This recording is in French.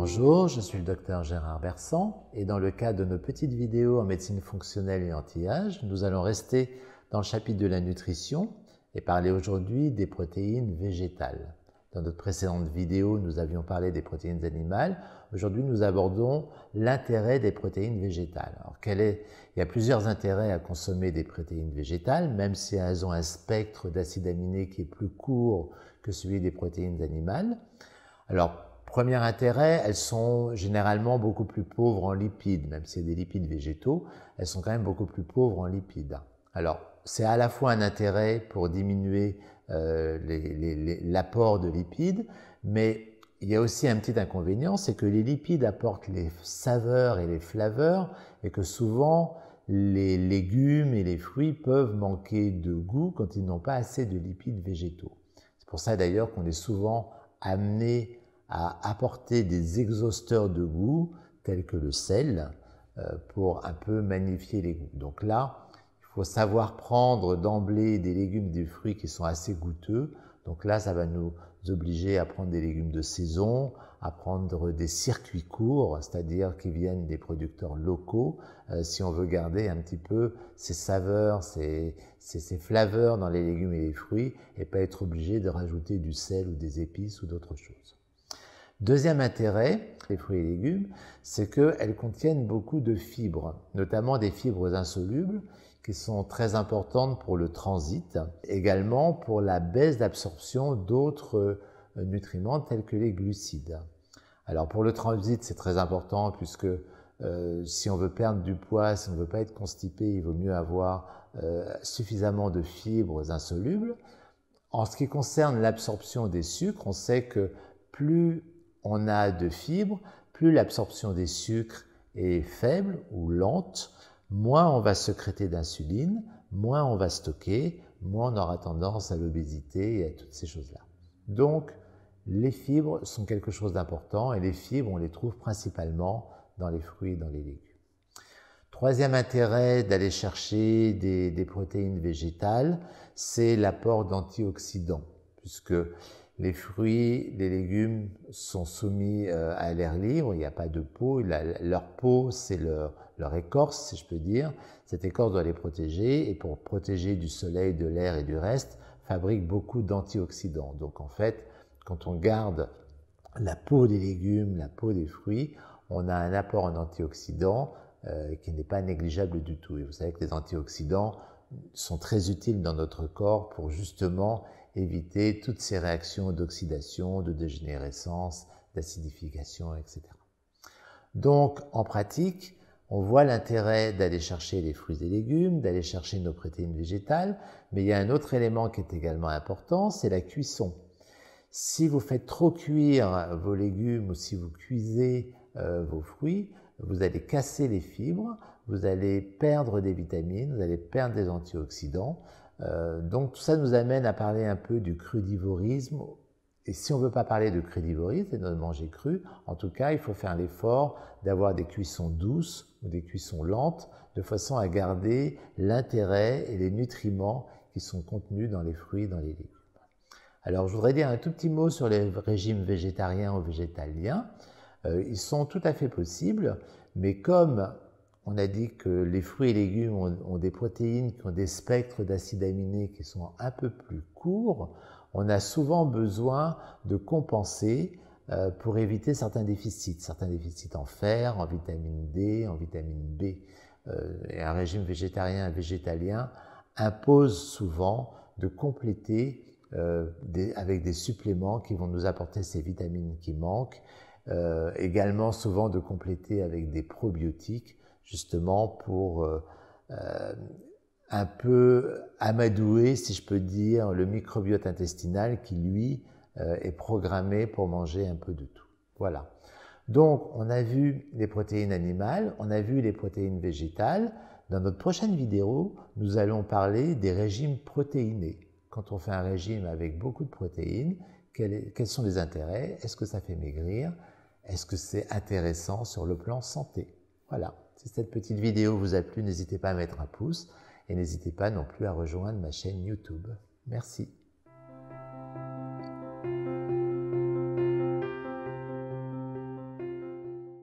Bonjour, je suis le docteur Gérard Bersan et dans le cadre de nos petites vidéos en médecine fonctionnelle et anti-âge, nous allons rester dans le chapitre de la nutrition et parler aujourd'hui des protéines végétales. Dans notre précédente vidéo, nous avions parlé des protéines animales. Aujourd'hui, nous abordons l'intérêt des protéines végétales. Alors, il y a plusieurs intérêts à consommer des protéines végétales, même si elles ont un spectre d'acides aminés qui est plus court que celui des protéines animales. Alors, premier intérêt, elles sont généralement beaucoup plus pauvres en lipides, même s'il y a des lipides végétaux, elles sont quand même beaucoup plus pauvres en lipides. Alors, c'est à la fois un intérêt pour diminuer l'apport de lipides, mais il y a aussi un petit inconvénient, c'est que les lipides apportent les saveurs et les flaveurs et que souvent les légumes et les fruits peuvent manquer de goût quand ils n'ont pas assez de lipides végétaux. C'est pour ça d'ailleurs qu'on est souvent amené à apporter des exhausteurs de goût tels que le sel pour un peu magnifier les goûts. Donc là, il faut savoir prendre d'emblée des légumes et des fruits qui sont assez goûteux. Donc là, ça va nous obliger à prendre des légumes de saison, à prendre des circuits courts, c'est-à-dire qui viennent des producteurs locaux, si on veut garder un petit peu ces saveurs, ces flaveurs dans les légumes et les fruits, et pas être obligé de rajouter du sel ou des épices ou d'autres choses. Deuxième intérêt des fruits et légumes, c'est qu'elles contiennent beaucoup de fibres, notamment des fibres insolubles qui sont très importantes pour le transit, également pour la baisse d'absorption d'autres nutriments tels que les glucides. Alors pour le transit, c'est très important puisque si on veut perdre du poids, si on ne veut pas être constipé, il vaut mieux avoir suffisamment de fibres insolubles. En ce qui concerne l'absorption des sucres, on sait que plus on a de fibres, plus l'absorption des sucres est faible ou lente, moins on va sécréter d'insuline, moins on va stocker, moins on aura tendance à l'obésité et à toutes ces choses-là. Donc, les fibres sont quelque chose d'important et les fibres, on les trouve principalement dans les fruits et dans les légumes. Troisième intérêt d'aller chercher des protéines végétales, c'est l'apport d'antioxydants, puisque les fruits, les légumes sont soumis à l'air libre, il n'y a pas de peau, leur peau c'est leur écorce si je peux dire, cette écorce doit les protéger et pour protéger du soleil, de l'air et du reste, fabrique beaucoup d'antioxydants. Donc en fait, quand on garde la peau des légumes, la peau des fruits, on a un apport en antioxydants qui n'est pas négligeable du tout. Et vous savez que les antioxydants sont très utiles dans notre corps pour justement éviter toutes ces réactions d'oxydation, de dégénérescence, d'acidification, etc. Donc, en pratique, on voit l'intérêt d'aller chercher les fruits et légumes, d'aller chercher nos protéines végétales, mais il y a un autre élément qui est également important, c'est la cuisson. Si vous faites trop cuire vos légumes ou si vous cuisez vos fruits, vous allez casser les fibres, vous allez perdre des vitamines, vous allez perdre des antioxydants. Donc tout ça nous amène à parler un peu du crudivorisme. Et si on ne veut pas parler de crudivorisme et de manger cru, en tout cas, il faut faire l'effort d'avoir des cuissons douces ou des cuissons lentes, de façon à garder l'intérêt et les nutriments qui sont contenus dans les fruits et dans les légumes. Alors, je voudrais dire un tout petit mot sur les régimes végétariens ou végétaliens. Ils sont tout à fait possibles, mais comme on a dit que les fruits et légumes ont des protéines qui ont des spectres d'acides aminés qui sont un peu plus courts, on a souvent besoin de compenser pour éviter certains déficits en fer, en vitamine D, en vitamine B. Et un régime végétarien et végétalien impose souvent de compléter avec des suppléments qui vont nous apporter ces vitamines qui manquent, également souvent de compléter avec des probiotiques, justement pour un peu amadouer, si je peux dire, le microbiote intestinal qui, lui, est programmé pour manger un peu de tout. Voilà. Donc, on a vu les protéines animales, on a vu les protéines végétales. Dans notre prochaine vidéo, nous allons parler des régimes protéinés. Quand on fait un régime avec beaucoup de protéines, quels sont les intérêts? Est-ce que ça fait maigrir? Est-ce que c'est intéressant sur le plan santé? Voilà. Si cette petite vidéo vous a plu, n'hésitez pas à mettre un pouce et n'hésitez pas non plus à rejoindre ma chaîne YouTube. Merci.